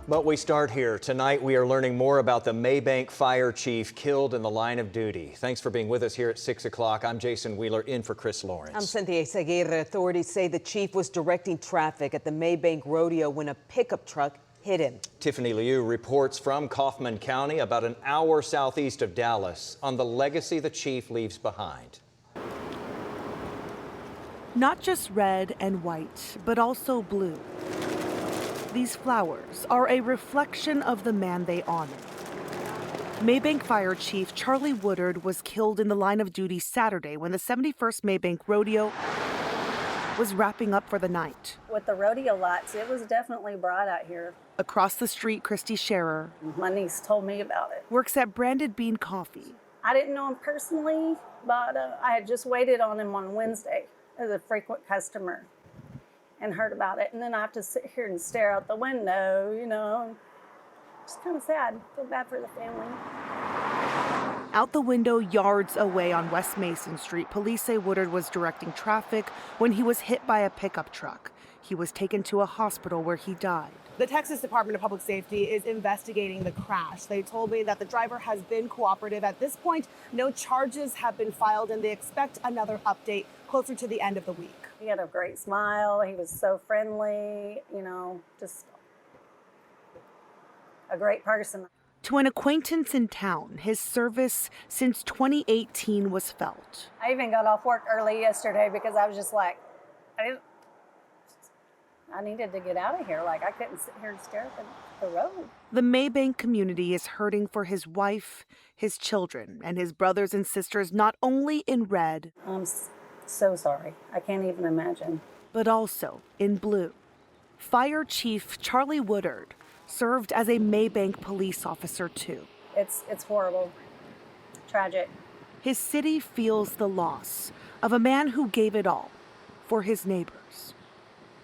But we start here. Tonight we are learning more about the Mabank fire chief killed in the line of duty. Thanks for being with us here at 6 o'clock. I'm Jason Wheeler in for Chris Lawrence. I'm Cynthia Seguirre. Authorities say the chief was directing traffic at the Mabank rodeo when a pickup truck hit him. Tiffany Liu reports from Kaufman County, about an hour southeast of Dallas, on the legacy the chief leaves behind. Not just red and white, but also blue. These flowers are a reflection of the man they honor. Mabank Fire Chief Charlie Woodard was killed in the line of duty Saturday when the 71st Mabank Rodeo was wrapping up for the night. With the rodeo lights, it was definitely bright out here. Across the street, Christy Scherer My niece told me about it. works at Branded Bean Coffee. I didn't know him personally, but I had just waited on him on Wednesday as a frequent customer and heard about it. And then I have to sit here and stare out the window, you know. Just kind of sad. Feel bad for the family. Out the window, yards away on West Mason Street, police say Woodard was directing traffic when he was hit by a pickup truck. He was taken to a hospital where he died. The Texas Department of Public Safety is investigating the crash. They told me that the driver has been cooperative. At this point, no charges have been filed, and they expect another update closer to the end of the week. He had a great smile. He was so friendly, you know, just a great person. To an acquaintance in town, his service since 2018 was felt. I even got off work early yesterday because I was just like, I needed to get out of here. Like, I couldn't sit here and stare at the road. The Mabank community is hurting for his wife, his children, and his brothers and sisters, not only in red, I'm so sorry. I can't even imagine. but also in blue. Fire Chief Charlie Woodard served as a Mabank police officer too. It's horrible. Tragic. His city feels the loss of a man who gave it all for his neighbors.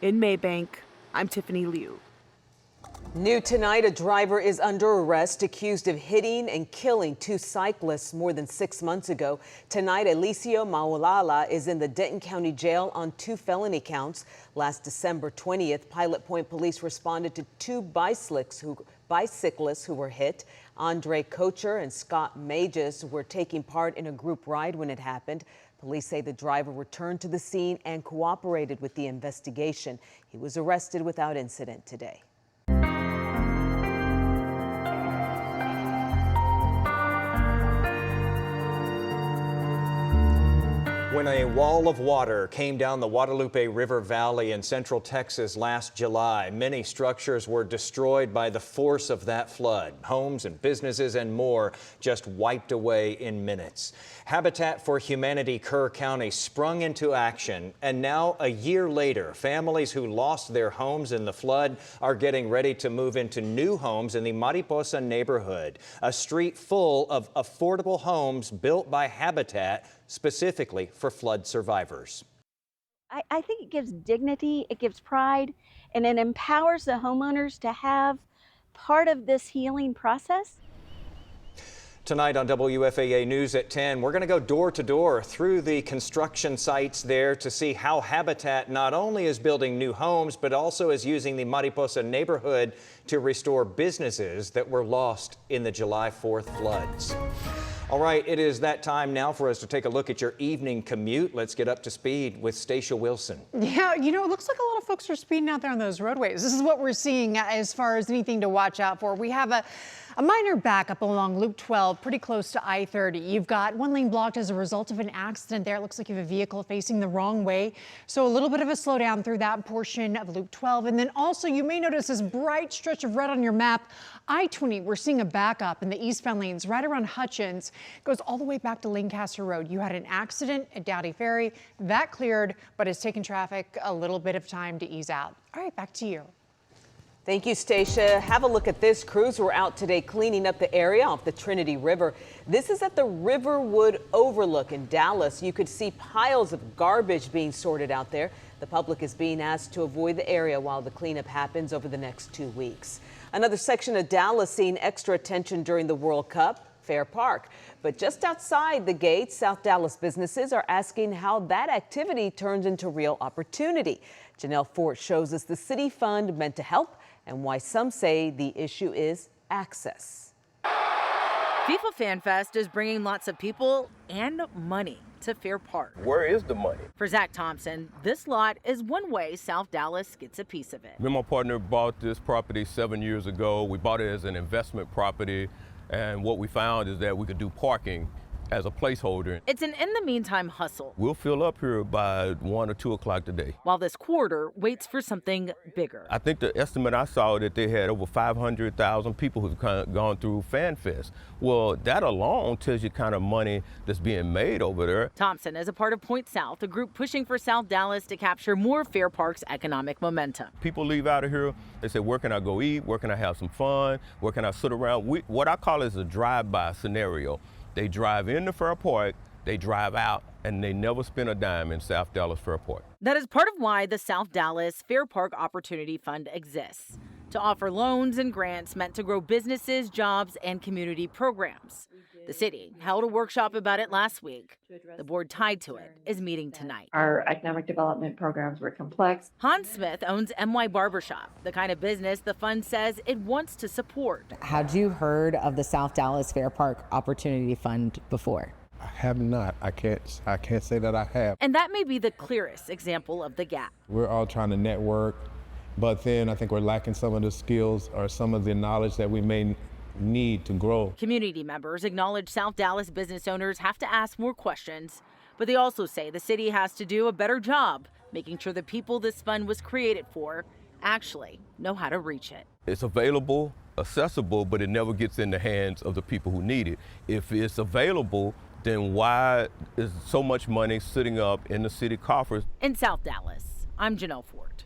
In Mabank, I'm Tiffany Liu. New tonight, a driver is under arrest accused of hitting and killing two cyclists more than 6 months ago. Tonight, Eliseo Maulala is in the Denton County Jail on 2 felony counts. Last December 20th, Pilot Point police responded to 2 bicyclists who were hit. Andre Kocher and Scott Mages were taking part in a group ride when it happened. Police say the driver returned to the scene and cooperated with the investigation. He was arrested without incident today. When a wall of water came down the Guadalupe River Valley in central Texas last July, many structures were destroyed by the force of that flood. Homes and businesses and more just wiped away in minutes. Habitat for Humanity Kerr County sprung into action, and now a year later, families who lost their homes in the flood are getting ready to move into new homes in the Mariposa neighborhood, a street full of affordable homes built by Habitat specifically for flood survivors. I think it gives dignity, it gives pride, and it empowers the homeowners to have part of this healing process. Tonight on WFAA News at 10, we're going to go door to door through the construction sites there to see how Habitat not only is building new homes, but also is using the Mariposa neighborhood to restore businesses that were lost in the July 4th floods. All right, it is that time now for us to take a look at your evening commute. Let's get up to speed with Stacia Wilson. Yeah, you know, it looks like a lot of folks are speeding out there on those roadways. This is what we're seeing as far as anything to watch out for. We have a minor backup along Loop 12, pretty close to I-30. You've got one lane blocked as a result of an accident there. It looks like you have a vehicle facing the wrong way. So a little bit of a slowdown through that portion of Loop 12. And then also you may notice this bright stretch of red on your map. I-20, we're seeing a backup in the eastbound lanes right around Hutchins. It goes all the way back to Lancaster Road. You had an accident at Dowdy Ferry. That cleared, but it's taken traffic a little bit of time to ease out. All right, back to you. Thank you, Stacia. Have a look at this. Crews were out today cleaning up the area off the Trinity River. This is at the Riverwood Overlook in Dallas. You could see piles of garbage being sorted out there. The public is being asked to avoid the area while the cleanup happens over the next 2 weeks. Another section of Dallas seeing extra attention during the World Cup. Fair Park. But just outside the gates, South Dallas businesses are asking how that activity turns into real opportunity. Janelle Fort shows us the city fund meant to help and why some say the issue is access. FIFA Fan Fest is bringing lots of people and money to Fair Park. Where is the money? For Zach Thompson, this lot is one way South Dallas gets a piece of it. Me and my partner bought this property 7 years ago. We bought it as an investment property, and what we found is that we could do parking as a placeholder. It's an in the meantime hustle, We'll fill up here by 1 or 2 o'clock today. while this quarter waits for something bigger. I think the estimate I saw that they had over 500,000 people who've gone through Fan Fest. Well, that alone tells you kind of money that's being made over there. Thompson is a part of Point South, a group pushing for South Dallas to capture more Fair Park's economic momentum. People leave out of here, they say, where can I go eat? Where can I have some fun? Where can I sit around? What I call is a drive-by scenario. They drive into Fair Park, they drive out, and they never spend a dime in South Dallas Fair Park. That is part of why the South Dallas Fair Park Opportunity Fund exists, to offer loans and grants meant to grow businesses, jobs, and community programs. The city held a workshop about it last week. The board tied to it is meeting tonight. Our economic development programs were complex. Hans Smith owns MY Barbershop, the kind of business the fund says it wants to support. Had you heard of the South Dallas Fair Park Opportunity Fund before? I have not. I can't say that I have. And that may be the clearest example of the gap. We're all trying to network, but then I think we're lacking some of the skills or some of the knowledge that we may need to grow. Community members acknowledge South Dallas business owners have to ask more questions, but they also say the city has to do a better job making sure the people this fund was created for actually know how to reach it. It's available, accessible, but it never gets in the hands of the people who need it. If it's available, then why is so much money sitting up in the city coffers? In South Dallas, I'm Janelle Fort.